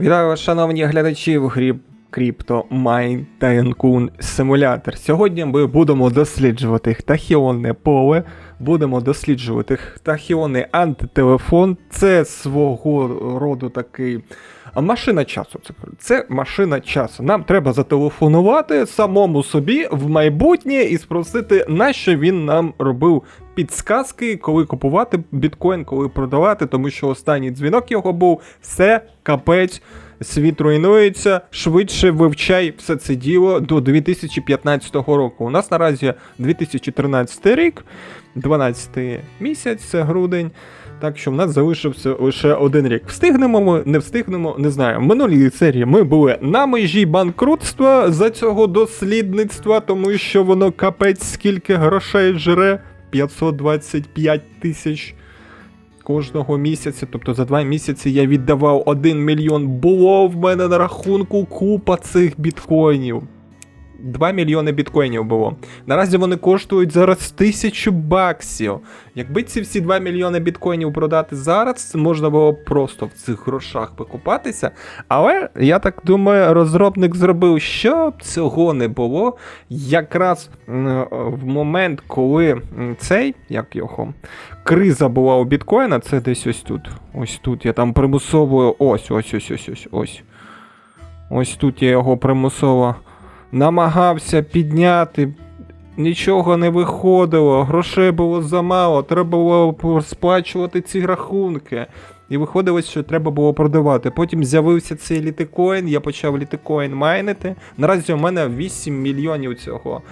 Вітаю вас, шановні глядачі, в грі Crypto Mine Tycoon Simulator. Сьогодні ми будемо досліджувати птахіонне поле, будемо досліджувати птахіонний антителефон. Це свого роду такий машина часу. Це машина часу. Нам треба зателефонувати самому собі в майбутнє і спросити, нащо він нам робив підсказки, коли купувати біткоін, коли продавати, тому що останній дзвінок його був, все, капець, світ руйнується, швидше вивчай все це діло до 2015 року. У нас наразі 2013 рік, 12 місяць, це грудень, так що в нас залишився лише один рік. Встигнемо ми, не встигнемо, не знаю. В минулій серії ми були на межі банкрутства за цього дослідництва, тому що воно капець скільки грошей жре. 525 тисяч кожного місяця, тобто за 2 місяці я віддавав 1 мільйон. Було в мене на рахунку купа цих біткоїнів. 2 мільйони біткоїнів було. Наразі вони коштують зараз 1000 баксів. Якби ці всі 2 мільйони біткоїнів продати зараз, можна було б просто в цих грошах покупатися. Але, я так думаю, розробник зробив, щоб цього не було. Якраз в момент, коли криза була у біткоїна, це десь ось тут. Ось тут я там примусово, ось. Ось тут я його примусово намагався підняти, нічого не виходило, грошей було замало, треба було сплачувати ці рахунки. І виходило, що треба було продавати. Потім з'явився цей літикоін, я почав літикоін майнити. Наразі у мене 8 мільйонів цього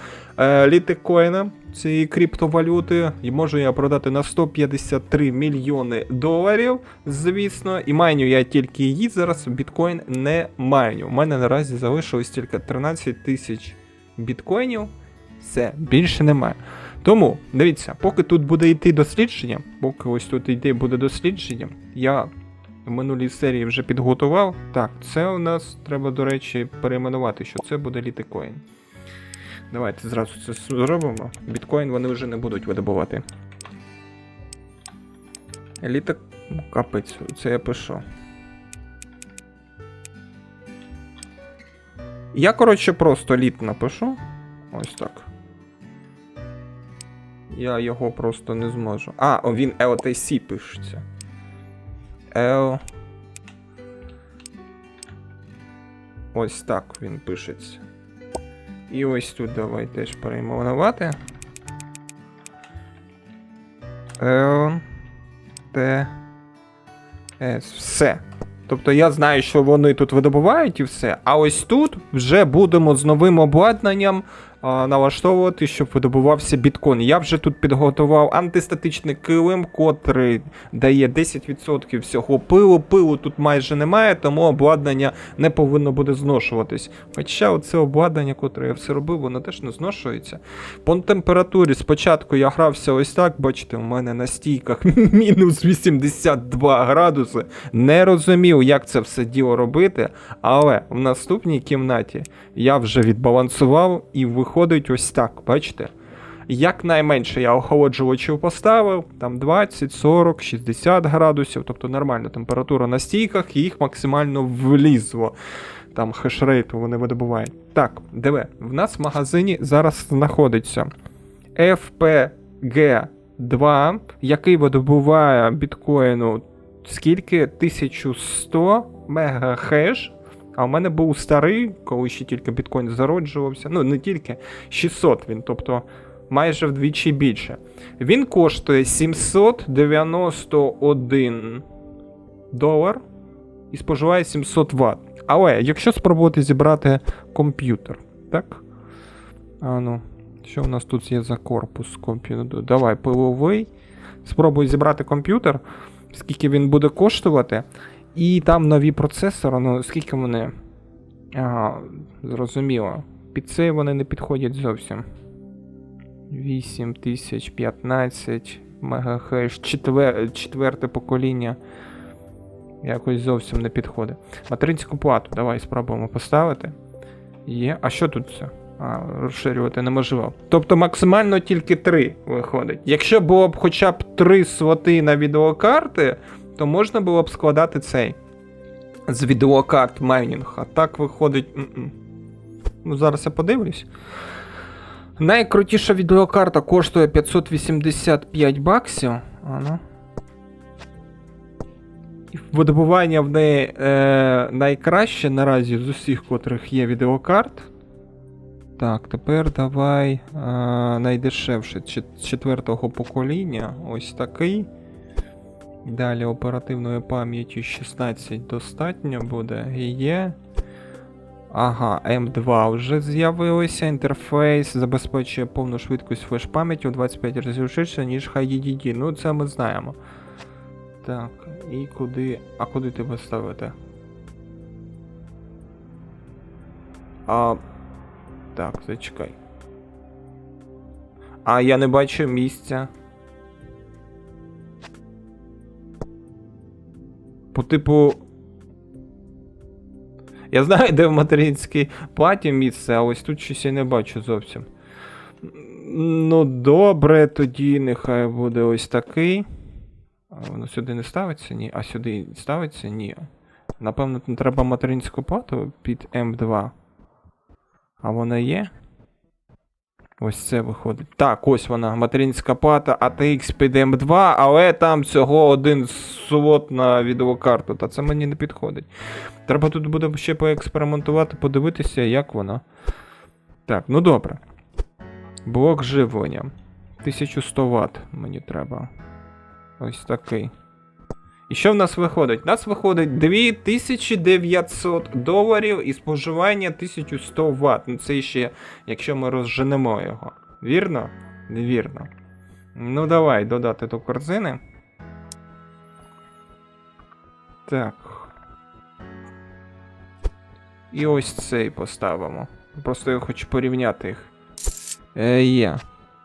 літикоїна, цієї криптовалюти. І можу я продати на 153 мільйони доларів, звісно. І майню я тільки її, зараз біткоін не майню. У мене наразі залишилось тільки 13 тисяч біткоїнів. Все, більше немає. Тому, дивіться, поки тут буде йти дослідження, поки ось тут йде буде дослідження, я в минулій серії вже підготував. Так, це у нас треба, до речі, перейменувати, що це буде літикоін. Давайте зразу це зробимо. Біткоін вони вже не будуть видобувати. Капець, це я пишу. Я, коротше, просто літ напишу. Ось так. Я його просто не зможу. Він LTC пишеться. Ось так він пишеться. І ось тут давай теж перейменувати. LTS. Все. Тобто я знаю, що вони тут видобувають і все. А ось тут вже будемо з новим обладнанням налаштовувати, щоб видобувався біткоін. Я вже тут підготував антистатичний килим, котрий дає 10% всього пилу. Пилу тут майже немає, тому обладнання не повинно буде зношуватись. Хоча оце обладнання, котре я все робив, воно теж не зношується. По температурі спочатку я грався ось так, бачите, у мене на стійках мінус 82 градуси. Не розумів, як це все діло робити, але в наступній кімнаті я вже відбалансував і виходить ось так, бачите? Якнайменше я охолоджувачів поставив, там 20, 40, 60 градусів, тобто нормальна температура на стійках, і їх максимально влізло. Там хешрейту вони видобувають. Так, диви, в нас в магазині зараз знаходиться FPG2, який видобуває біткоїну скільки? 1100 мегахеш. А у мене був старий, коли ще тільки біткоін зароджувався. Ну, не тільки, 600 він, тобто майже вдвічі більше. Він коштує 791 долар і споживає 700 Вт. Але, якщо спробувати зібрати комп'ютер, так? Що у нас тут є за корпус комп'ютеру? Давай, пиловий. Спробую зібрати комп'ютер, скільки він буде коштувати. І там нові процесори, скільки вони, зрозуміло, під цей вони не підходять зовсім. 8000, 15 МГц, четверте покоління, якось зовсім не підходить. Материнську плату, давай спробуємо поставити. Є, а що тут це? Розширювати неможливо. Тобто максимально тільки 3 виходить. Якщо було б хоча б 3 слоти на відеокарти, то можна було б складати цей з відеокарт майнінг. А так виходить. Ну, зараз я подивлюсь. Найкрутіша відеокарта коштує 585 баксів. Ано. І видобування в неї найкраще наразі з усіх, котрих є відеокарт. Так, тепер давай найдешевше 4-го покоління. Ось такий. Далі оперативної пам'яті 16 достатньо буде. І є. Ага, М2 вже з'явилося. Інтерфейс забезпечує повну швидкість флеш-пам'яті у 25 разів швидше, ніж HDD. Ну, це ми знаємо. Так, і куди. А куди тебе ставити? Так, зачекай. А я не бачу місця. По типу. Я знаю, де в материнській платі місце, а ось тут щось я не бачу зовсім. Ну, добре, тоді нехай буде ось такий. Воно сюди не ставиться? Ні. А сюди ставиться? Ні. Напевно, треба материнську плату під М2. А вона є? Ось це виходить. Так, ось вона, материнська плата ATX під M2, але там всього один слот на відеокарту, та це мені не підходить. Треба тут буде ще поекспериментувати, подивитися, як вона. Так, ну добре. Блок живлення. 1100 Вт мені треба. Ось такий. І що в нас виходить? У нас виходить $2900 і споживання 1100 Вт. Ну це ще, якщо ми розженемо його. Вірно? Невірно. Ну давай, додати до корзини. Так. І ось цей поставимо. Просто я хочу порівняти їх. Є.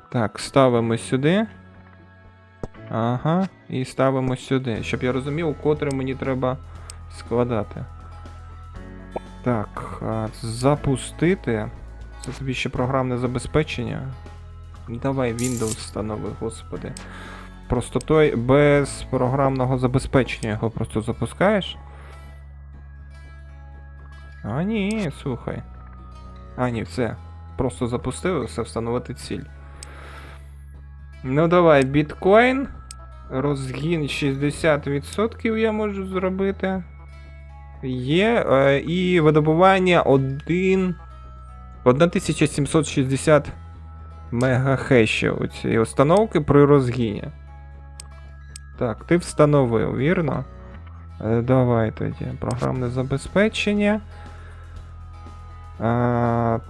Так, ставимо сюди. Ага, і ставимо сюди, щоб я розумів, котре мені треба складати. Так, запустити. Це тобі ще програмне забезпечення. Давай Windows встанови, господи. Просто той без програмного забезпечення його просто запускаєш. А ні, слухай. А ні, все. Просто запустив, все, встановити ціль. Ну давай, біткоін. Розгін 60% я можу зробити. Є. І видобування 1760 мегахешів у цієї установки при розгіні. Так, ти встановив, вірно? Давай тоді. Програмне забезпечення.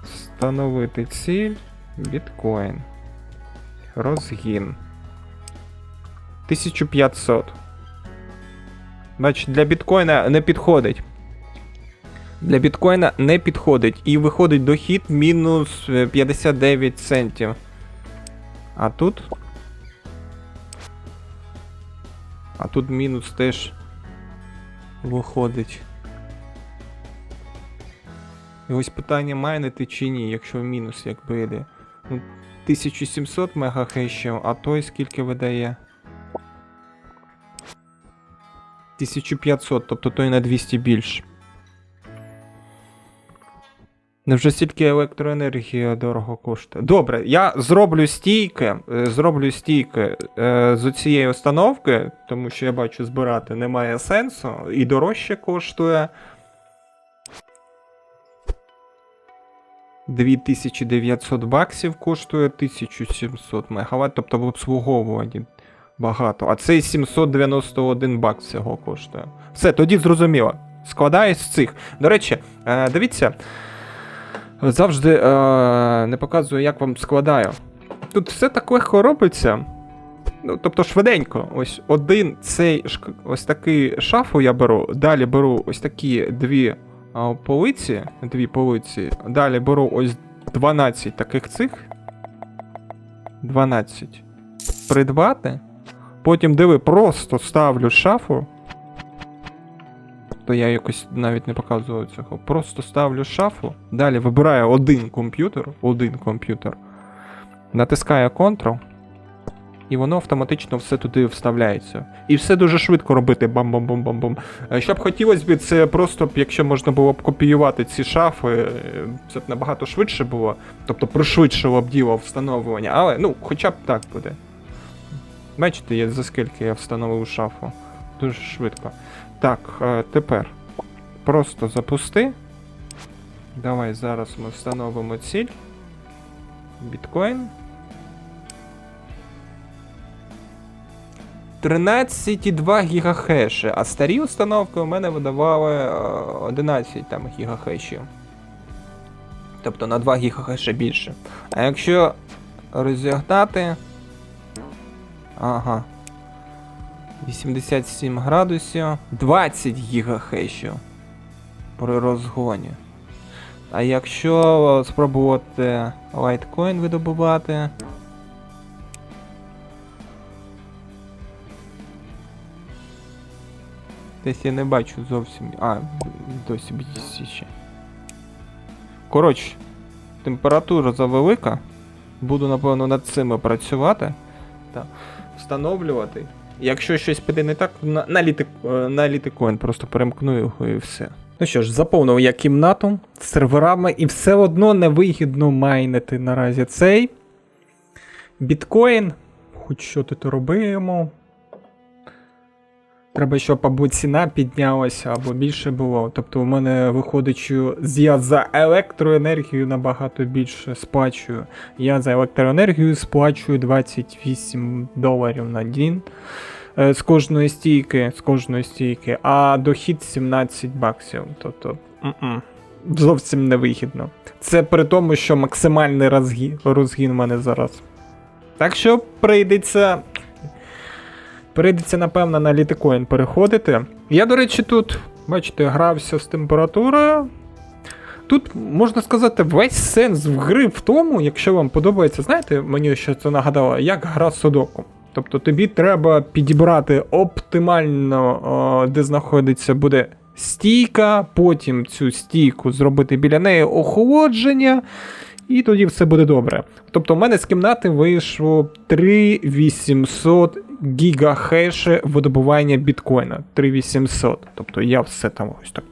Встановити ціль. Біткоін. Розгін. 1500. Бачиш, для біткоїна не підходить. Для біткоїна не підходить. І виходить дохід мінус 59 центів. А тут? А тут мінус теж виходить. І ось питання, майнити чи ні, якщо мінус якби йде. Ну, 1700 мегахешів, а той скільки видає? 1500, тобто той на 200 більше. Невже стільки електроенергія дорого коштує? Добре, я зроблю стійки з цієї установки, тому що я бачу, збирати немає сенсу, і дорожче коштує 2900 баксів, коштує 1700 мегаватт, тобто в обслуговуванні багато. А цей 791 бакс всього коштує. Все, тоді зрозуміло. Складаюсь з цих. До речі, дивіться, завжди не показую, як вам складаю. Тут все так легко робиться. Ну, тобто швиденько. Ось один цей, ось такий шафу я беру, далі беру ось такі дві полиці, далі беру ось 12 таких цих. 12. Придбати. Потім, диви, просто ставлю шафу. То я якось навіть не показував цього. Просто ставлю шафу. Далі вибираю один комп'ютер. Натискаю Ctrl. і воно автоматично все туди вставляється. І все дуже швидко робити бам-бам-бам-бам-бам. Що б хотілося б, це просто б, якщо можна було б копіювати ці шафи, це б набагато швидше було, тобто пришвидшило б діло встановлення, але, ну, хоча б так буде. Бачите, за скільки я встановив шафу. Дуже швидко. Так, тепер просто запусти. Давай зараз ми встановимо ціль. Біткоін. 13,2 гігахеші, а старі установки у мене видавали 11 там гігахешів. Тобто на 2 гігахеші більше. А якщо розігнати... Ага. 87 градусів. 20 гігахешів при розгоні. А якщо спробувати лайткоін видобувати... Десь я не бачу зовсім... досі BTC ще. Коротше, температура завелика. Буду, напевно, над цим працювати. Так. Встановлювати. Якщо щось піде не так, на літикоін просто перемкну його і все. Ну що ж, заповнив я кімнату з серверами і все одно невигідно майнити наразі цей біткоін. Хоч що тут робимо. Треба, щоб або ціна піднялася, або більше було. Тобто у мене виходить, що я за електроенергію набагато більше сплачую. Я за електроенергію сплачую $28 на день з кожної стійки, а дохід $17. Тобто, зовсім невигідно. Це при тому, що максимальний розгін в мене зараз. Так що прийдеться, напевно, на літикоін переходити. Я, до речі, тут, бачите, грався з температурою. Тут, можна сказати, весь сенс в гри в тому, якщо вам подобається, знаєте, мені ще це нагадало, як гра Судоку. Тобто тобі треба підібрати оптимально, де знаходиться буде стійка, потім цю стійку зробити біля неї охолодження, і тоді все буде добре. Тобто в мене з кімнати вийшло 3800 гігахеші видобування біткоїна. 3800. Тобто я все там ось так,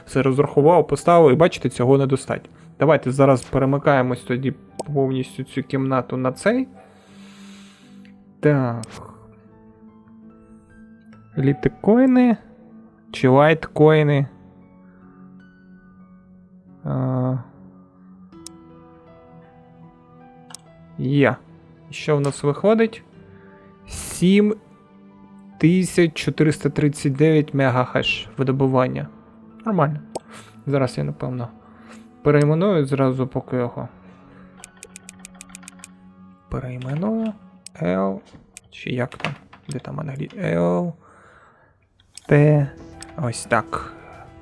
все розрахував, поставив, і бачите, цього недостатньо. Давайте зараз перемикаємось тоді повністю цю кімнату на цей. Так. Літикоїни чи лайткоїни? Є. Що в нас виходить? 7439 мегахеш видобування. Нормально. Зараз я, напевно, перейменую зразу поки його. Перейменую. L. Чи як там? Де там англійська? L. T. Ось так.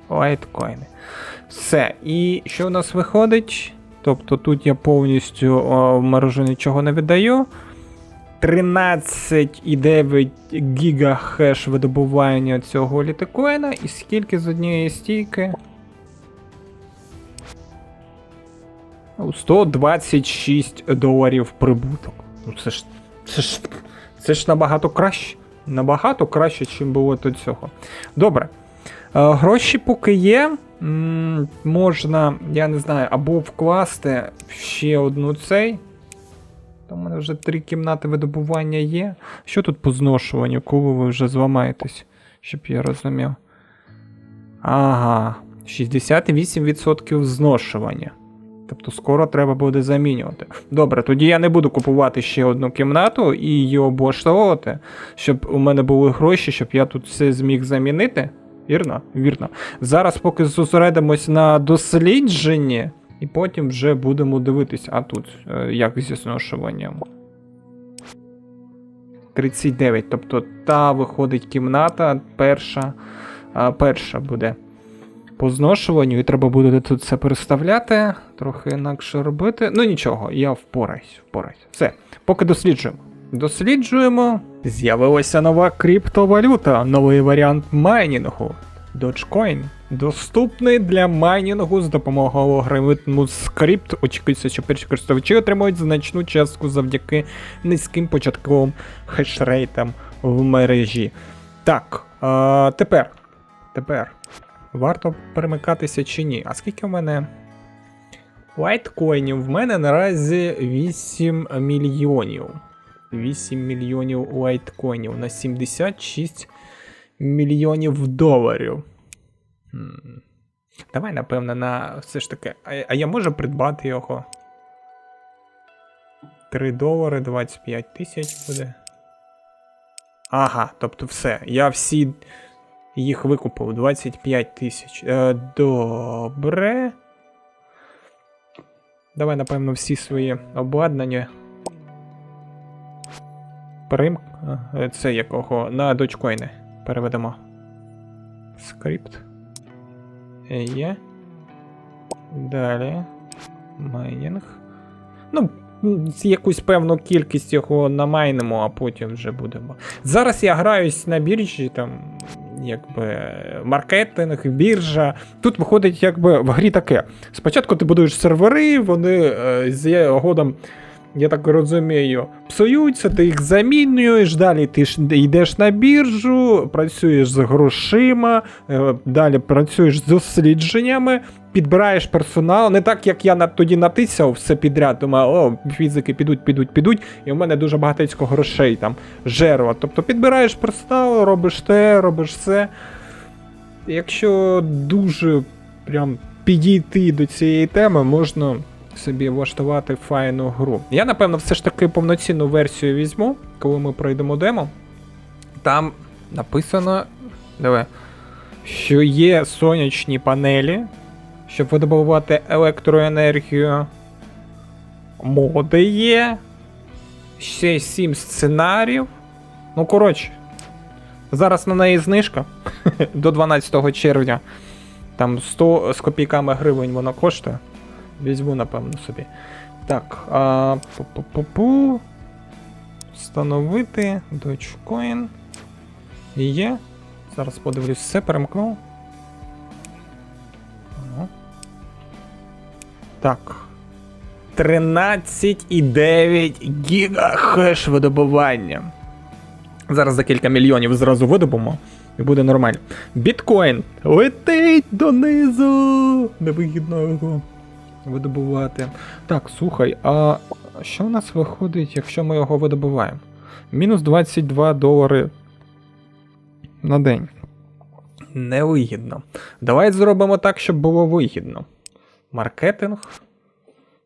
Лайткоїни. Все. І що в нас виходить? Тобто тут я повністю в мережу нічого не віддаю. 13,9 гігахеш видобування цього літикоїна. І скільки з однієї стійки? $126 прибуток. Ну це ж набагато краще. Набагато краще, ніж було до цього. Добре. Гроші поки є. Можна, я не знаю, або вкласти ще одну цей. Там у мене вже 3 кімнати видобування є. Що тут по зношуванню, коли ви вже зламаєтесь? Щоб я розумів. Ага, 68% зношування. Тобто скоро треба буде замінювати. Добре, тоді я не буду купувати ще одну кімнату і її облаштовувати, щоб у мене були гроші, щоб я тут все зміг замінити. Вірно? Вірно. Зараз поки зосередимось на дослідженні, і потім вже будемо дивитись, а тут як зі зношуванням. 39, тобто та виходить кімната, перша буде по зношуванню, і треба буде тут все переставляти, трохи інакше робити. Ну нічого, я впораюсь. Все, поки досліджуємо. З'явилася нова криптовалюта, новий варіант майнінгу. Dogecoin. Доступний для майнінгу з допомогою алгоритму скрипт. Очікується, що перші користувачі отримують значну частку завдяки низьким початковим хешрейтам в мережі. Так, тепер. Варто перемикатися чи ні? А скільки в мене лайткоїнів? В мене наразі 8 мільйонів. 8 мільйонів лайткоїнів на 76 мільйонів доларів. Давай, напевно, на все ж таки. А я можу придбати його? 3 долари, 25 тисяч буде. Ага, тобто все. Я всі їх викупив. 25 тисяч. Добре. Давай, напевно, всі свої обладнання. Це якого? На дочкоїни переведемо. Скрипт. Є. Далі. Майнінг. Ну, якусь певну кількість його намайнимо, а потім вже будемо. Зараз я граюсь на біржі, там, якби, маркетинг, біржа. Тут виходить, якби, в грі таке. Спочатку ти будуєш сервери, вони з годом, я так розумію, псуються, ти їх замінюєш, далі ти йдеш на біржу, працюєш з грошима, далі працюєш з дослідженнями, підбираєш персонал. Не так, як я тоді натисяв все підряд, думаю, фізики підуть, і в мене дуже багатецько грошей там, жерва. Тобто підбираєш персонал, робиш те, робиш все. Якщо дуже прям підійти до цієї теми, можна собі влаштувати файну гру. Я, напевно, все ж таки повноцінну версію візьму, коли ми пройдемо демо. Там написано, що є сонячні панелі, щоб видобувати електроенергію. Моди є. Ще 7 сценаріїв. Ну, коротше, зараз на неї знижка до 12 червня. Там 100 з копійками гривень вона коштує. Візьму, напевно, собі. Так, встановити Dogecoin. Є. Зараз подивлюсь, все перемкнув. Так. 13,9 гіга хеш видобування. Зараз за кілька мільйонів зразу видобумо. І буде нормально. Біткоін летить донизу. Невигідно його видобувати. Так, слухай, а що у нас виходить, якщо ми його видобуваємо? Мінус 22 долари на день. Невигідно. Давай зробимо так, щоб було вигідно. Маркетинг.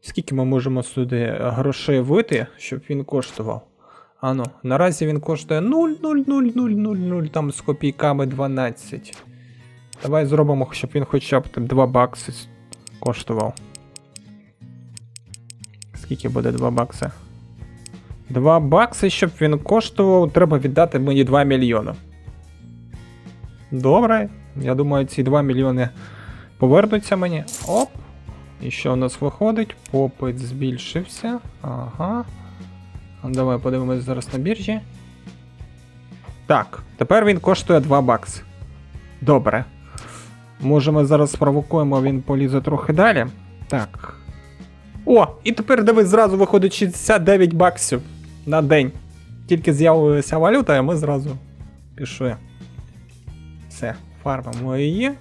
Скільки ми можемо сюди грошей вити, щоб він коштував? Ану, наразі він коштує 0,00000, там з копійками 12. Давай зробимо, щоб він хоча б 2 бакси коштував. Скільки буде 2 бакси? 2 бакси, щоб він коштував, треба віддати мені 2 мільйони. Добре, я думаю, ці 2 мільйони повернуться мені. Оп! І що у нас виходить? Попит збільшився. Ага. Давай подивимось зараз на біржі. Так, тепер він коштує 2 бакси. Добре. Може ми зараз спровокуємо, він полізе трохи далі. Так. О, і тепер дивись, зразу виходить 69 баксів на день. Тільки з'явилася валюта, і ми зразу пішли. Все, фармимо її.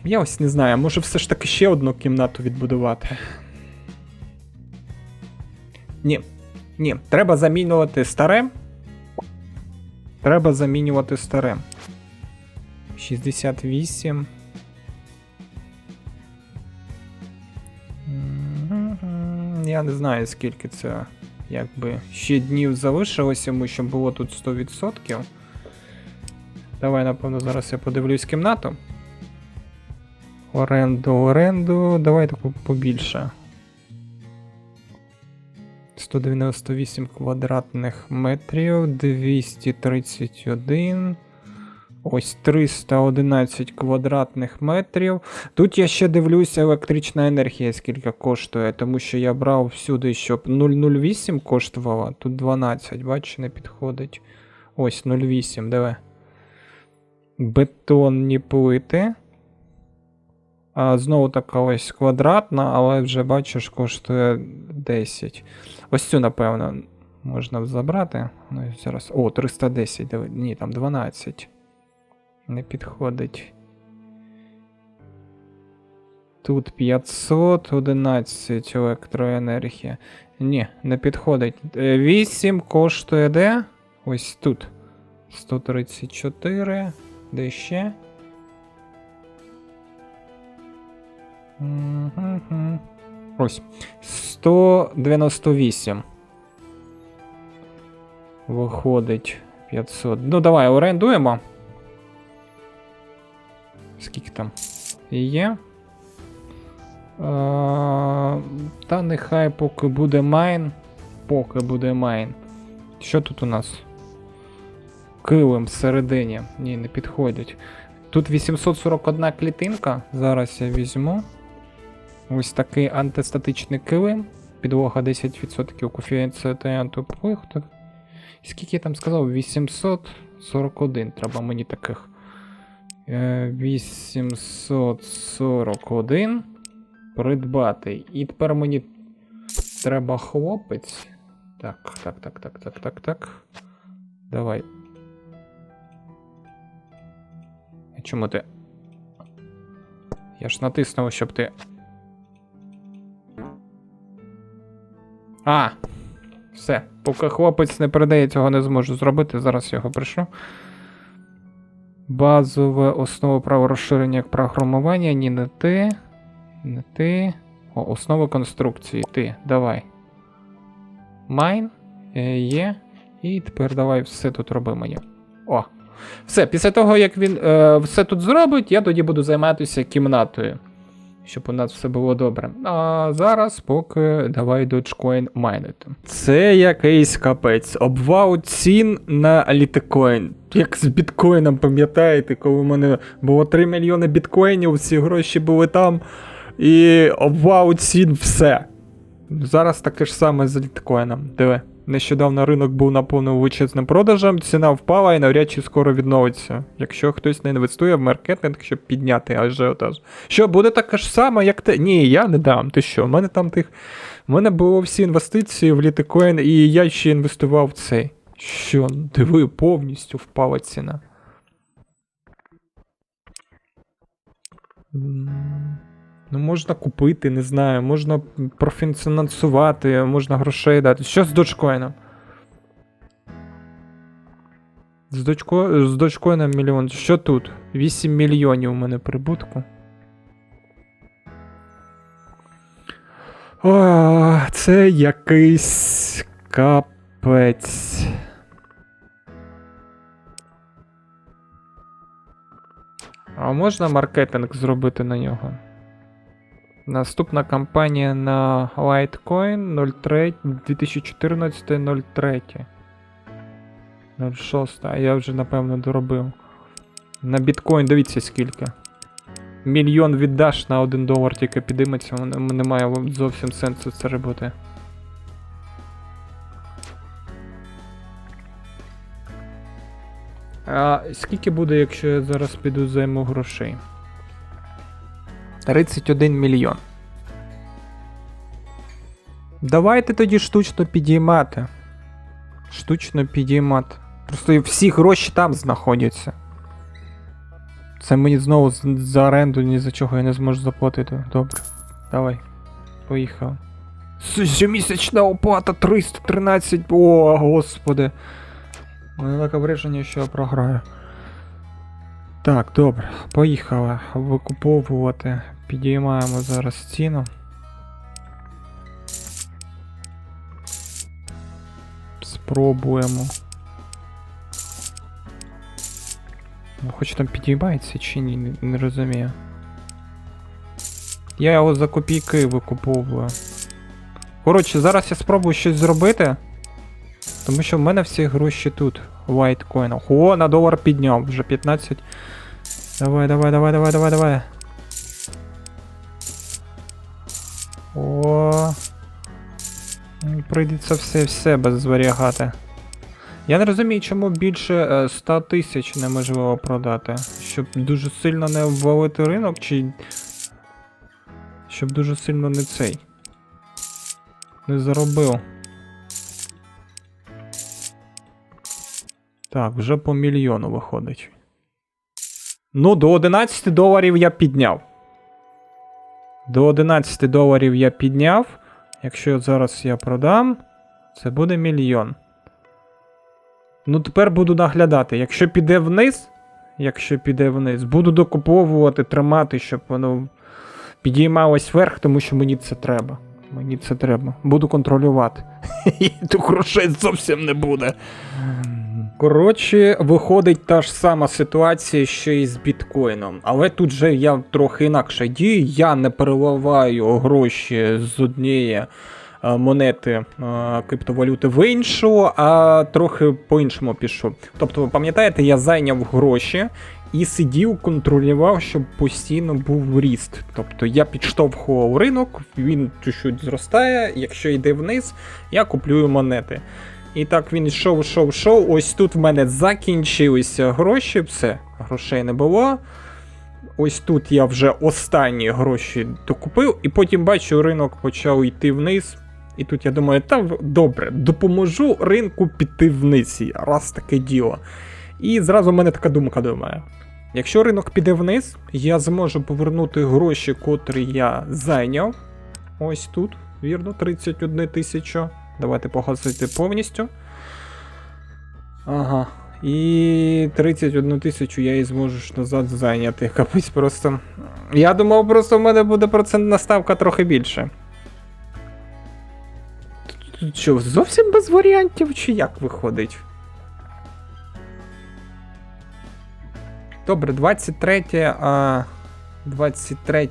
Я ось не знаю, може все ж таки ще одну кімнату відбудувати. Ні, треба замінювати старе. 68. Я не знаю, скільки це, якби, ще днів залишилося йому, щоб було тут 100%. Давай, напевно, зараз я подивлюсь кімнату. Оренду. Давай таку побільше. 198 квадратних метрів, 231. Ось 311 квадратних метрів. Тут я ще дивлюся, електрична енергія скільки коштує, тому що я брав всюди, щоб 0,08 коштувало, тут 12, бачиш, не підходить. Ось 0,8, диви. Бетонні плити. Знову така ось квадратна, але вже бачиш, коштує 10. Ось цю, напевно, можна забрати. Ну, зараз. О, 310. Ні, там 12. Не підходить. Тут 511 електроенергія. Ні, не підходить. 8 коштує де? Ось тут. 134. Де ще? Ось. 198. Виходить 500. Ну, давай, орендуємо. Скільки там є? Та нехай поки буде майн. Поки буде майн. Що тут у нас? Килим всередині. Ні, не підходить. Тут 841 клітинка. Зараз я візьму. Ось такий антистатичний килим. Підлога 10%, коефіцієнт виходу. Скільки я там сказав? 841. Треба мені таких. 841. Придбати. І тепер мені треба хлопець. Так. Давай. А чому ти? Я ж натиснув, щоб ти. Все. Поки хлопець не передає, цього не зможу зробити. Зараз його пришлю. Базове основа права розширення як програмування. Ні, не ти. Не ти. О, основа конструкції. Ти. Давай. Майн. Є. І тепер давай все тут роби мені. О. Все. Після того, як він все тут зробить, я тоді буду займатися кімнатою. Щоб у нас все було добре. А зараз поки давай Dogecoin майнити. Це якийсь капець. Обвал цін на літкоін. Як з біткоїном, пам'ятаєте, коли в мене було 3 мільйони біткоїнів, всі гроші були там. І обвал цін все. Зараз таке ж саме з літкоїном. Диви. Нещодавно ринок був наповнений величезним продажем, ціна впала і навряд чи скоро відновиться. Якщо хтось не інвестує в маркетинг, щоб підняти ажіотаж. Що, буде таке ж саме, як те? Ні, я не дам. Ти що? У мене там У мене було всі інвестиції в літкоін, і я ще інвестував в цей. Що? Диви, повністю впала ціна. Ну, можна купити, не знаю, можна профінансувати, можна грошей дати. Що з Dogecoin? З Dogecoin мільйон. Що тут? 8 мільйонів у мене прибутку. О, це якийсь капець. А можна маркетинг зробити на нього? Наступна кампанія на Litecoin 03 2014 03. 06, а я вже напевно доробив. На біткоін дивіться скільки. Мільйон віддаш на $1 тільки підійметься, немає зовсім сенсу це робити. А скільки буде, якщо я зараз піду займу грошей? 31 мільйон. Давайте тоді штучно підіймати. Штучно підіймати. Просто всі гроші там знаходяться. Це мені знову за оренду ні за чого я не зможу заплатити. Добре. Давай. Поїхав. Щомісячна оплата 313. О, господи. У мене таке враження, що я програю. Так, добре. Поїхали. Викуповувати. Підіймаємо зараз ціну. Спробуємо. Хоч там підіймається чи ні, не розумію. Я його за копійки викуповую. Коротше, зараз я спробую щось зробити. Тому що в мене всі гроші тут. В лайткоїнах. О, на $1 підняв. Вже 15. Давай. О. Прийдеться все в себе зберігати. Я не розумію, чому більше 100 тисяч неможливо продати. Щоб дуже сильно не обвалити ринок, чи... Щоб дуже сильно не цей. Не заробив. Так, вже по мільйону виходить. Ну, до 11 доларів я підняв. До 11 доларів я підняв. Якщо зараз я продам, це буде мільйон. Ну, тепер буду наглядати. Якщо піде вниз, буду докуповувати, тримати, щоб воно підіймалось вверх, тому що мені це треба. Мені це треба. Буду контролювати. І тут грошей зовсім не буде. Коротше, виходить та ж сама ситуація, що і з біткоїном. Але тут же я трохи інакше дію. Я не переливаю гроші з однієї монети криптовалюти в іншу, а трохи по-іншому пішов. Тобто, ви пам'ятаєте, я зайняв гроші і сидів, контролював, щоб постійно був ріст. Тобто я підштовхував ринок, він чуть-чуть зростає, якщо йде вниз, я куплюю монети. І так він йшов, ось тут в мене закінчилися гроші, все, грошей не було. Ось тут я вже останні гроші докупив, і потім бачу, ринок почав йти вниз. І тут я думаю, та добре, допоможу ринку піти вниз, раз таке діло. І зразу в мене така думка думає. Якщо ринок піде вниз, я зможу повернути гроші, котрі я зайняв. Ось тут, вірно, 31 тисячу. Давайте погасити повністю. Ага. І 31 тисячу я і зможу назад зайняти. Капець просто. Я думав, просто в мене буде процентна ставка трохи більше. Тут що, зовсім без варіантів, чи як виходить? Добре, 23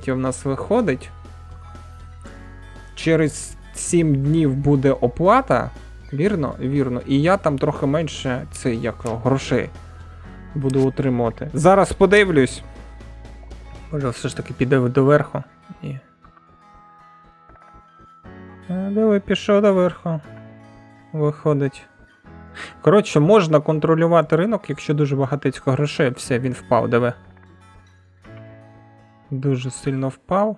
в нас виходить. Через 7 днів буде оплата. Вірно? Вірно. І я там трохи менше грошей буду отримувати. Зараз подивлюсь. Може все ж таки піде доверху? Ні. Диви, пішов доверху. Виходить. Коротше, можна контролювати ринок, якщо дуже багатецько грошей. Все, він впав, диви. Дуже сильно впав.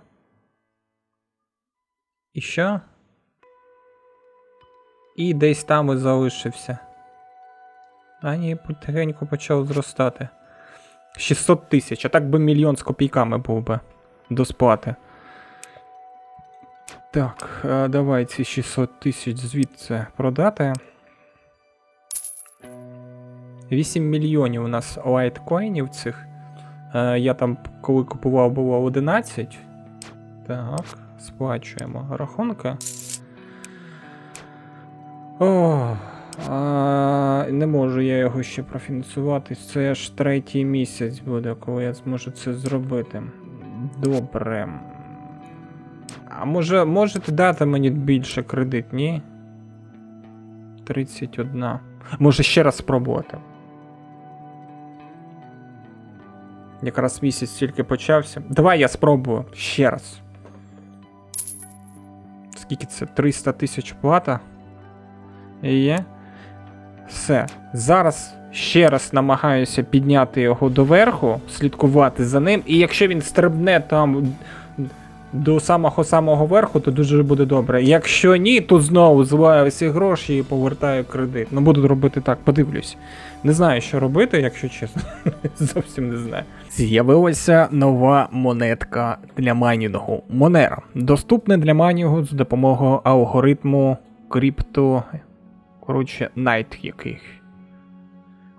І що? І десь там і залишився. А ні, потихеньку почав зростати. 600 тисяч, а так би мільйон з копійками був би до сплати. Так, давай ці 600 тисяч звідси продати. 8 мільйонів у нас лайткоїнів цих. Я там, коли купував, було 11. Так, сплачуємо рахунки. Не можу я його ще профінансувати. Це аж 3-й місяць буде, коли я зможу це зробити. Добре. А можете дати мені більше кредит, ні? 31. Може ще раз спробувати. Якраз місяць тільки почався. Давай я спробую ще раз. Скільки це? 300 тисяч плата? Є. Все. Зараз ще раз намагаюся підняти його доверху, слідкувати за ним. І якщо він стрибне там до самого верху, то дуже буде добре. Якщо ні, то знову зливаю всі гроші і повертаю кредит. Ну, буду робити так, подивлюсь. Не знаю, що робити, якщо чесно. Зовсім не знаю. З'явилася нова монетка для майнінгу. Monero. Доступна для майнінгу за допомогою алгоритму крипто... Коротше, Night яких.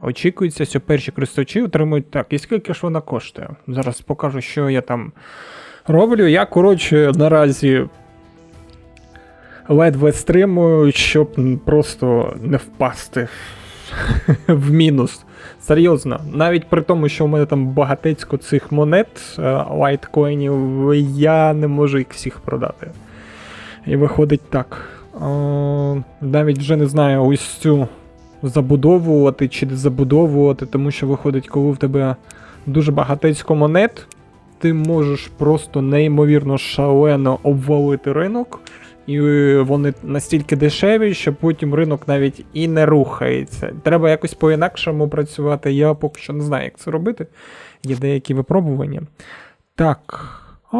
Очікується, що перші користувачі отримують так. І скільки ж вона коштує? Зараз покажу, що я там роблю. Я, коротше, наразі ледве стримую, щоб просто не впасти в мінус. Серйозно. Навіть при тому, що в мене там багатецько цих монет, лайткоїнів, я не можу їх всіх продати. І виходить так. Навіть вже не знаю, ось цю забудовувати чи не забудовувати, тому що виходить, коли в тебе дуже багатецько монет, ти можеш просто неймовірно шалено обвалити ринок, і вони настільки дешеві, що потім ринок навіть і не рухається. Треба якось по-інакшому працювати, я поки що не знаю, як це робити. Є деякі випробування. Так,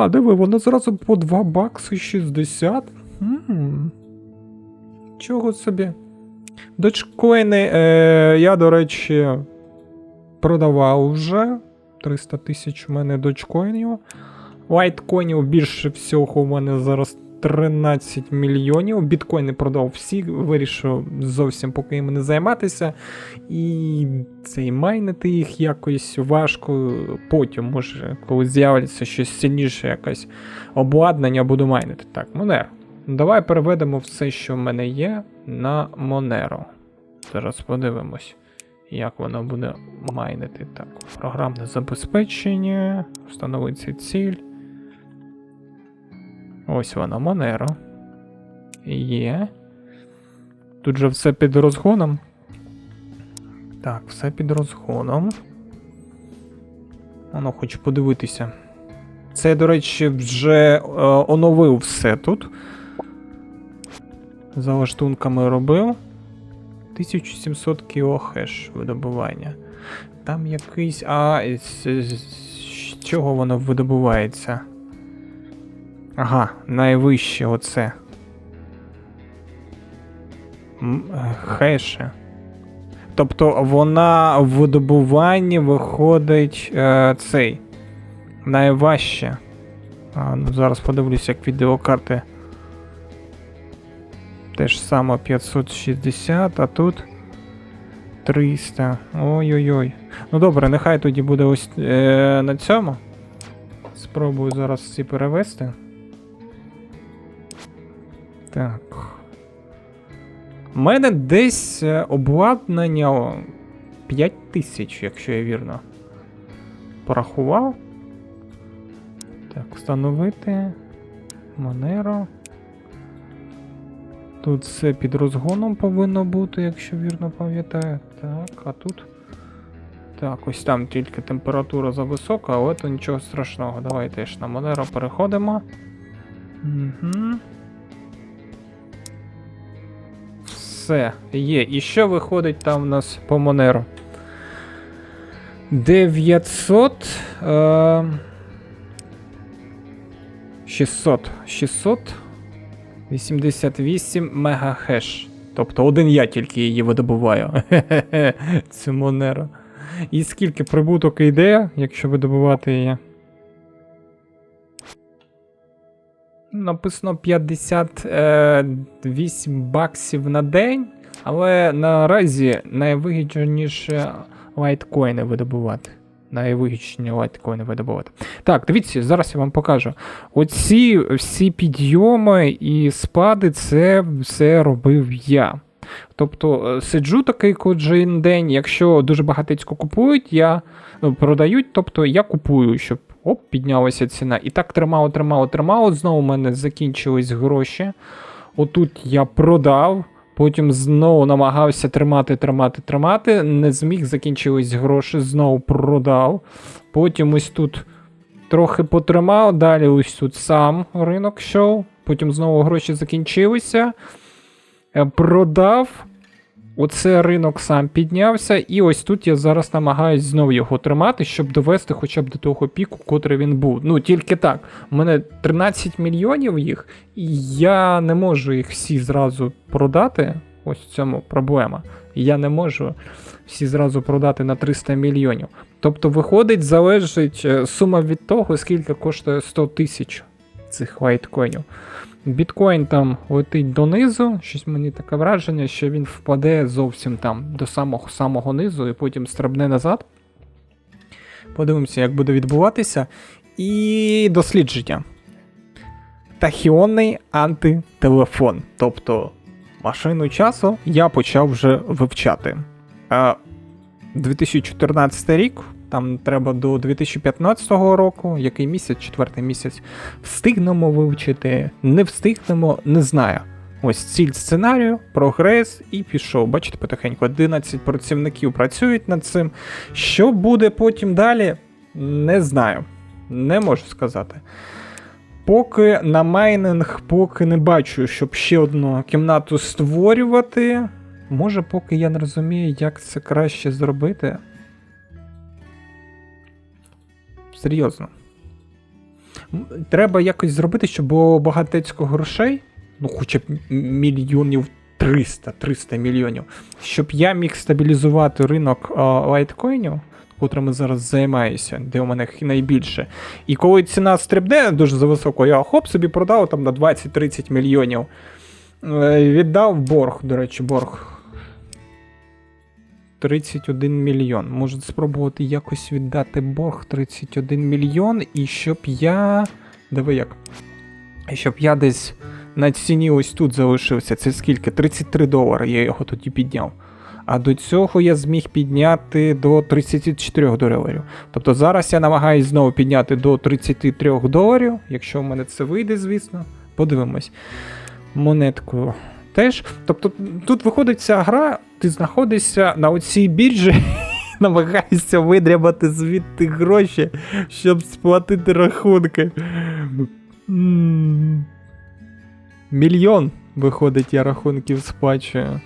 диви, воно зразу по 2 бакси 60. Чого собі? Дочкоїни я, до речі, продавав вже. 300 тисяч у мене дочкоїнів. Лайткоїнів більше всього у мене зараз 13 мільйонів. Біткоїни продав всі, вирішив зовсім поки їм не займатися. І цей майнити їх якось важко. Потім, може, коли з'явиться щось сильніше, якесь обладнання, буду майнити. Так, Monero. Давай переведемо все, що в мене є, на Monero. Зараз подивимось, як воно буде майнити. Так, програмне забезпечення, встановити ціль. Ось воно, Monero. Є. Тут же все під розгоном. Так, все під розгоном. Воно хочу подивитися. Це, до речі, вже оновив все тут. За лаштунками робив. 1700 кілохеш видобування. Там якийсь... з чого воно видобувається? Ага, найвище оце. Хеше. Тобто вона в видобуванні виходить цей. Найважче. Ну зараз подивлюся, як відеокарти. Те ж саме 560, а тут 300. Ой-ой-ой. Ну добре, нехай тоді буде ось на цьому. Спробую зараз всі перевести. Так. У мене десь обладнання 5000, якщо я вірно порахував. Так, встановити. Monero. Тут все під розгоном повинно бути, якщо вірно пам'ятаю. Так, а тут... Так, ось там тільки температура зависока, але то нічого страшного. Давайте теж на Monero переходимо. Угу. Все, є. І що виходить там у нас по Monero? 900... 688 мегахеш. Тобто один я тільки її видобуваю. Цю Monero. І скільки прибуток йде, якщо видобувати її? Написано 58 баксів на день, але наразі найвигідніше лайткоїни видобувати. Найвигідніше лайткоїни видобувати. Так, дивіться, зараз я вам покажу. Оці всі підйоми і спади, це все робив я. Тобто сиджу такий кожен день, якщо дуже багатецько купують, продають, тобто я купую, щоб піднялася ціна. І так тримало, знову в мене закінчились гроші. Отут я продав, потім знову намагався тримати, не зміг, закінчились гроші, знову продав. Потім ось тут трохи потримав, далі ось тут сам ринок йшов, потім знову гроші закінчилися. Продав, оце ринок сам піднявся, і ось тут я зараз намагаюсь знову його тримати, щоб довести хоча б до того піку, котрий він був. Ну, тільки так. У мене 13 мільйонів їх, і я не можу їх всі зразу продати. Ось в цьому проблема. Я не можу всі зразу продати на 300 мільйонів. Тобто, виходить, залежить сума від того, скільки коштує 100 тисяч цих лайткоїнів. Біткоін там летить донизу, щось мені таке враження, що він впаде зовсім там до самого низу і потім стрибне назад. Подивимося, як буде відбуватися. І дослідження. Тахіонний антителефон. Тобто машину часу я почав вже вивчати. 2014 рік, там треба до 2015 року, який місяць, 4-й місяць, встигнемо вивчити, не встигнемо, не знаю. Ось ціль сценарію, прогрес і пішов. Бачите, потихеньку 11 працівників працюють над цим. Що буде потім далі, не знаю. Не можу сказати. Поки на майнинг, поки не бачу, щоб ще одну кімнату створювати. Може, поки я не розумію, як це краще зробити. Серйозно. Треба якось зробити, щоб було багатецько грошей. Ну, хоча б мільйонів 300 мільйонів. Щоб я міг стабілізувати ринок лайткоїнів, котрим я зараз займаюся, де у мене найбільше. І коли ціна стрибне дуже зависоко, я хоп собі продав там на 20-30 мільйонів. Віддав борг, до речі, борг. 31 мільйон. Можу спробувати якось віддати борг 31 мільйон, і щоб я... Диви як. І щоб я десь на ціні ось тут залишився. Це скільки? $33 я його тоді підняв. А до цього я зміг підняти до $34. Тобто зараз я намагаюсь знову підняти до $33, якщо в мене це вийде, звісно. Подивимось. Монетку теж. Тобто тут виходить ця гра, ти знаходишся на оцій біржі, намагаєшся видрябати звідти гроші, щоб сплатити рахунки. Мільйон, виходить, я рахунків сплачую.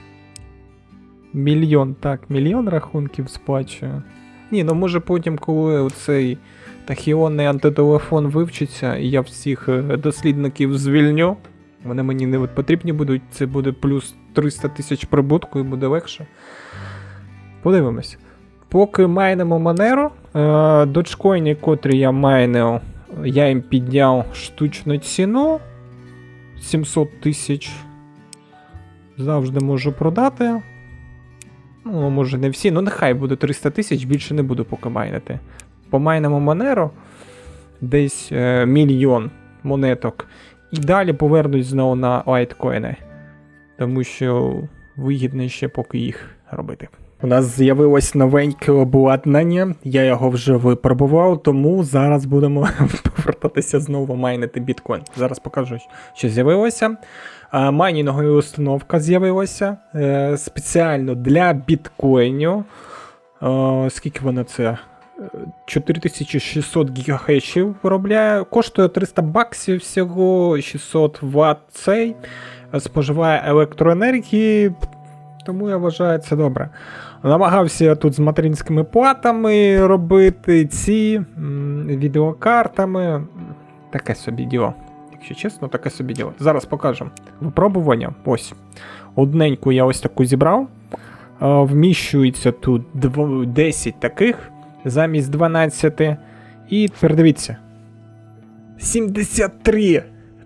Мільйон рахунків сплачую. Ні, ну може потім, коли оцей тахіонний антителефон вивчиться, і я всіх дослідників звільню, вони мені не потрібні будуть, це буде плюс 300 тисяч прибутку і буде легше. Подивимось. Поки майнимо Monero, доджкоїни, котрі я майнив, я їм підняв штучну ціну 700 тисяч. Завжди можу продати. Ну, може не всі, ну нехай буде 300 тисяч, більше не буду поки майнити. Помайнимо Monero, десь мільйон монеток. І далі повернусь знову на лайткоїни. Тому що вигідно ще поки їх робити. У нас з'явилось новеньке обладнання, я його вже випробував, тому зараз будемо повертатися знову майнити біткоін. Зараз покажу, що з'явилося. Майнінгова установка з'явилася спеціально для біткоїнів. Скільки вона це? 4600 гігахешів виробляє. Коштує $300 всього, 600 Вт цей. Споживає електроенергії, тому я вважаю це добре. Намагався тут з материнськими платами робити, ці відеокартами. Таке собі діло. Якщо чесно, таке собі діло. Зараз покажемо. Випробування. Ось. Одненьку я ось таку зібрав. Вміщується тут 10 таких замість 12. І тепер дивіться. 73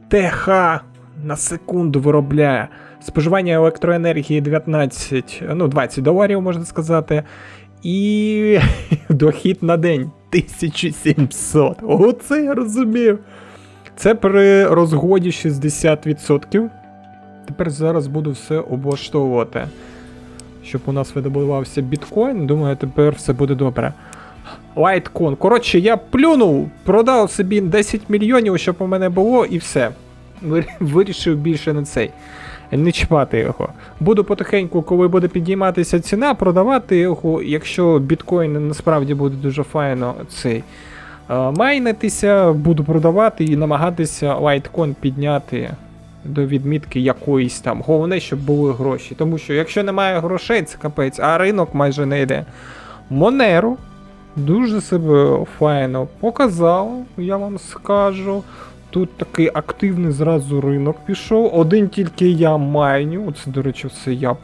ТХ на секунду виробляє. Споживання електроенергії $20 можна сказати. І дохід на день 1700. Оце я розумів. Це при розгоді 60%. Тепер зараз буду все облаштовувати, щоб у нас видобувався біткоін. Думаю, тепер все буде добре. Лайткоін. Коротше, я плюнув, продав собі 10 мільйонів, щоб у мене було, і все. Вирішив більше на цей. Не чіпати його. Буду потихеньку, коли буде підійматися ціна, продавати його. Якщо біткоін насправді буде дуже файно цей майнитися, буду продавати і намагатися лайткоін підняти до відмітки якоїсь там. Головне, щоб були гроші. Тому що якщо немає грошей, це капець, а ринок майже не йде. Monero дуже себе файно показав, я вам скажу. Тут такий активний зразу ринок пішов. Один тільки я майню. Оце, до речі, все я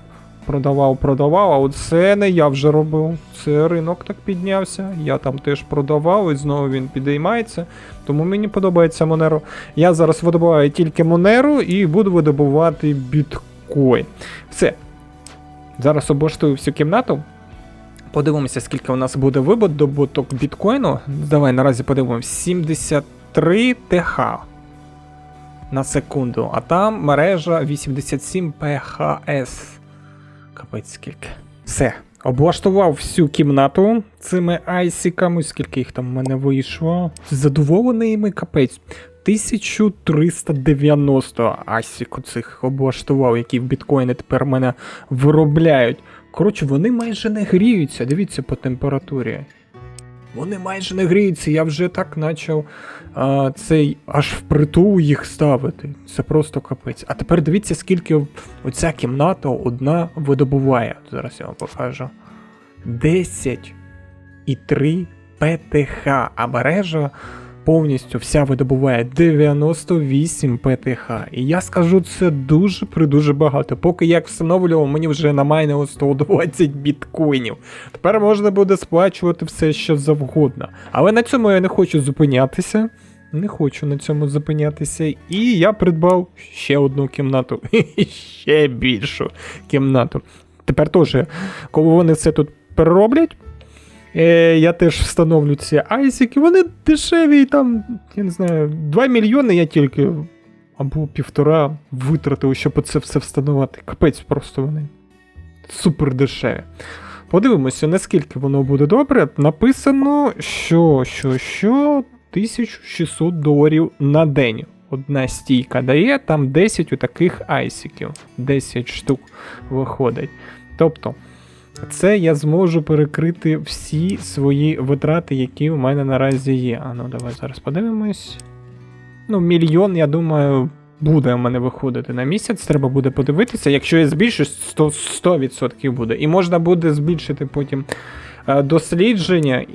продавав, а оце не я вже робив. Це ринок так піднявся. Я там теж продавав, і знову він підіймається. Тому мені подобається Monero. Я зараз видобуваю тільки Monero і буду видобувати біткоін. Все. Зараз облаштую всю кімнату. Подивимося, скільки у нас буде видобуток біткоїну. Давай наразі подивимось. 73 ТХ на секунду. А там мережа 87 ПХС. Капець скільки. Все. Облаштував всю кімнату цими айсиками. Скільки їх там в мене вийшло. Задоволений ними, капець. 1390 айсик цих облаштував, які в біткоїни тепер мене виробляють. Коротше, вони майже не гріються. Дивіться по температурі. Вони майже не гріються, я вже так почав цей аж впритул їх ставити. Це просто капець. А тепер дивіться, скільки оця кімната одна видобуває. Зараз я вам покажу. 10,3 ПТХ, а мережа повністю вся видобуває 98 ПТХ. І я скажу, це дуже багато. Поки я встановлював, мені вже намайнило 120 біткоїнів. Тепер можна буде сплачувати все, що завгодно. Але на цьому я не хочу зупинятися. Не хочу на цьому зупинятися. І я придбав ще одну кімнату. Ще більшу кімнату. Тепер теж, коли вони все тут перероблять, я теж встановлю ці айсики, вони дешеві, там, я не знаю, 2 мільйони я тільки, або 1,5 витратив, щоб це все встановити. Капець просто вони. Супер дешеві. Подивимося, наскільки воно буде добре. Написано, що $1600 на день. Одна стійка дає, там 10 таких айсиків. 10 штук виходить. Тобто, це я зможу перекрити всі свої витрати, які у мене наразі є. А ну, давай зараз подивимось. Ну, мільйон, я думаю, буде у мене виходити на місяць. Треба буде подивитися. Якщо я збільшу, 100% буде. І можна буде збільшити потім дослідження.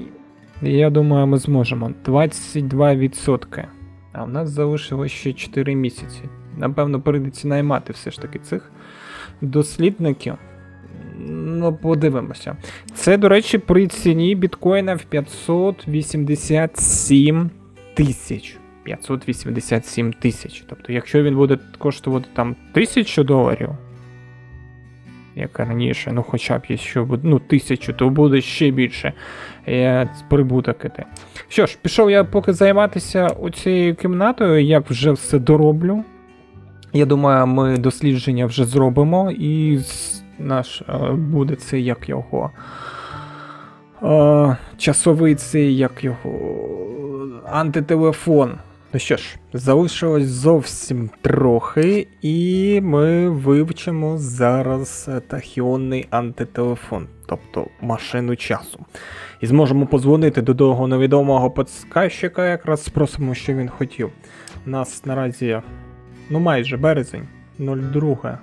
І я думаю, ми зможемо. 22%. А в нас залишилось ще 4 місяці. Напевно, прийдеться наймати все ж таки цих дослідників. Ну, подивимося. Це, до речі, при ціні біткоїна в 587 тисяч. 587 тисяч. Тобто, якщо він буде коштувати там $1000, як раніше, ну хоча б якщо буде, 1000, то буде ще більше прибуток іти. Що ж, пішов я поки займатися оцією кімнатою, як вже все дороблю. Я думаю, ми дослідження вже зробимо, і наш буде це, як його, часовий цей, як його, антителефон. Ну що ж, залишилось зовсім трохи, і ми вивчимо зараз тахіонний антителефон, тобто машину часу. І зможемо подзвонити до того невідомого підказчика, якраз спросимо, що він хотів. У нас наразі, майже березень, 02.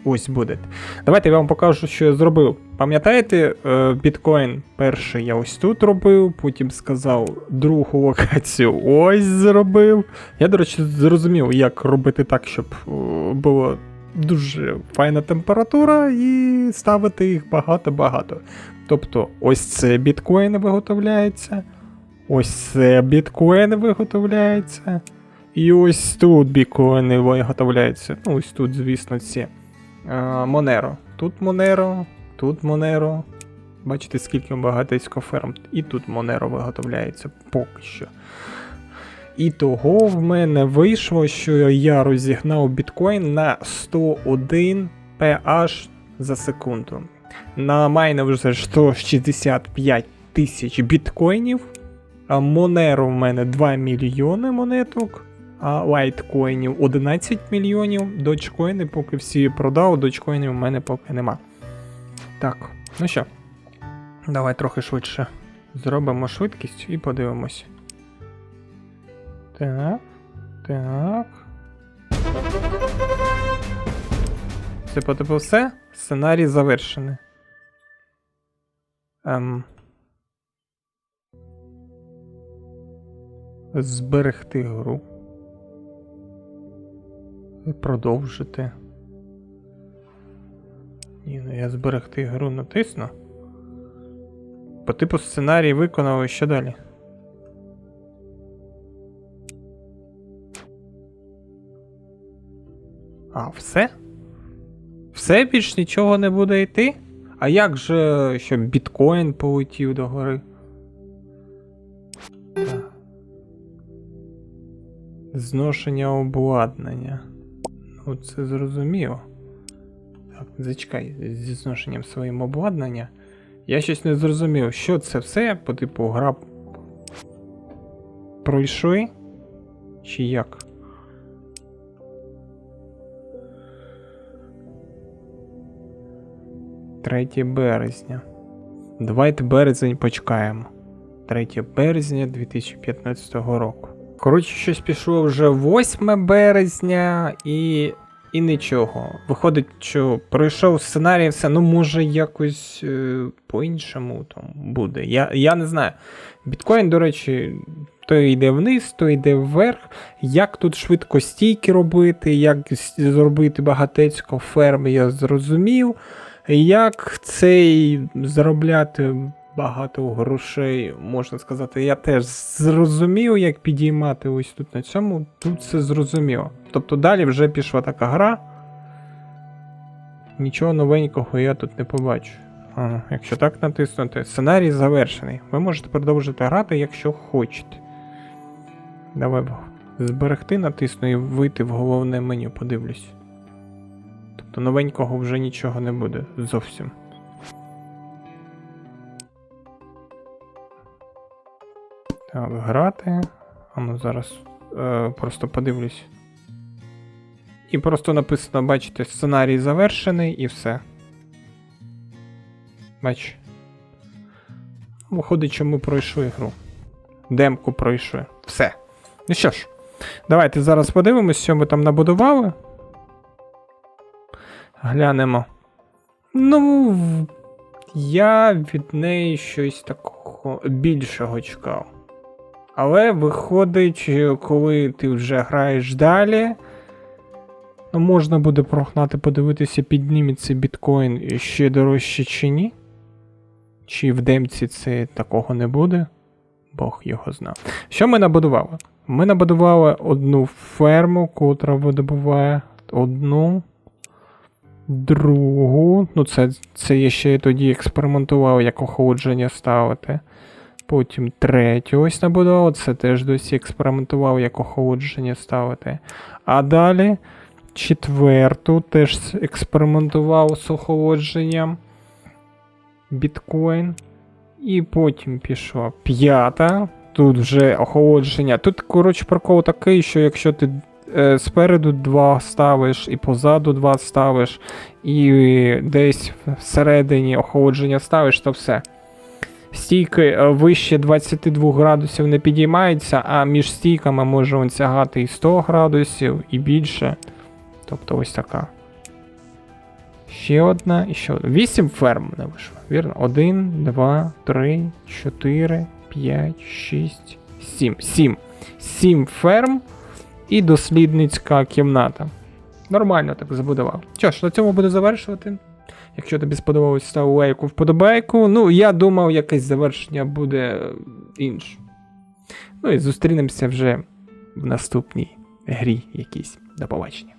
Ось буде. Давайте я вам покажу, що я зробив. Пам'ятаєте, біткоін перший я ось тут робив, потім сказав, другу локацію ось зробив. Я, до речі, зрозумів, як робити так, щоб була дуже файна температура і ставити їх багато-багато. Тобто, ось це біткоін виготовляється, ось це біткоін виготовляється. І ось тут біткоїни виготовляються. Ну, ось тут, звісно, ці Monero. Тут Monero, тут Monero. Бачите, скільки багатько ферм. І тут Monero виготовляється поки що. І того в мене вийшло, що я розігнав біткоін на 101 PH за секунду. На майне вже 165 тисяч біткоїнів. А Monero в мене 2 мільйони монеток. А лайткоїнів 11 мільйонів, дочкоїни поки всі продав, дочкоїнів у мене поки нема. Так, ну що, давай трохи швидше зробимо швидкість і подивимось. Так. Це по типу все? Сценарій завершений. Зберегти гру. Продовжити. Ні, я зберегти гру натисну. По типу сценарій виконали, що далі? А, все? Все, більш нічого не буде йти? А як же, щоб біткоін полетів до гори? Так. Зношення обладнання. Ну, це зрозуміло. Так, зачекай, зі зношенням своїм обладнання. Я щось не зрозумів, що це все, по типу, гра пройшли? Чи як? – 3 березня. Давайте березень почекаємо. 3 березня 2015 року. Коротше, щось пішло вже 8 березня і нічого. Виходить, що пройшов сценарій, все, ну може якось по-іншому там буде. Я не знаю. Біткоін, до речі, то йде вниз, то йде вверх. Як тут швидко стійки робити, як зробити багатецько ферм, я зрозумів. Як цей заробляти багато грошей, можна сказати, я теж зрозумів, як підіймати ось тут на цьому, тут все зрозуміло. Тобто далі вже пішла така гра. Нічого новенького я тут не побачу. Якщо так натиснути, сценарій завершений. Ви можете продовжити грати, якщо хочете. Давай зберегти, натисну і вийти в головне меню, подивлюсь. Тобто новенького вже нічого не буде зовсім. Так, грати. А ну зараз просто подивлюсь. І просто написано, бачите, сценарій завершений і все. Бач. Виходить, що ми пройшли гру. Демку пройшли. Все. Ну що ж, давайте зараз подивимось, що ми там набудували. Глянемо. Ну, я від неї щось такого більшого чекав. Але виходить, коли ти вже граєш далі, ну, можна буде прогнати, подивитися, підніметься біткоін ще дорожче чи ні. Чи в демці це такого не буде? Бог його знає. Що ми набудували? Ми набудували одну ферму, котра видобуває одну, другу. Ну, це я ще тоді експериментував, як охолодження ставити. Потім третю ось набудував. Це теж досі експериментував, як охолодження ставити. А далі четверту теж експериментував з охолодженням. Біткоін. І потім пішла п'ята. Тут вже охолодження. Тут, коротше, прикол такий, що якщо ти спереду 2 ставиш, і позаду 2 ставиш, і десь всередині охолодження ставиш, то все. Стійки вище 22 градусів не підіймаються, а між стійками може він сягати і 100 градусів, і більше. Тобто ось така. Ще одна і ще одна. 8 ферм не вийшло, вірно? 1, 2, 3, 4, 5, 6, 7. 7 ферм і дослідницька кімната. Нормально так забудував. Що ж, на цьому буду завершувати. Якщо тобі сподобалось, став лайку, вподобайку. Ну, я думав, якесь завершення буде інше. Ну і зустрінемося вже в наступній грі якійсь. До побачення.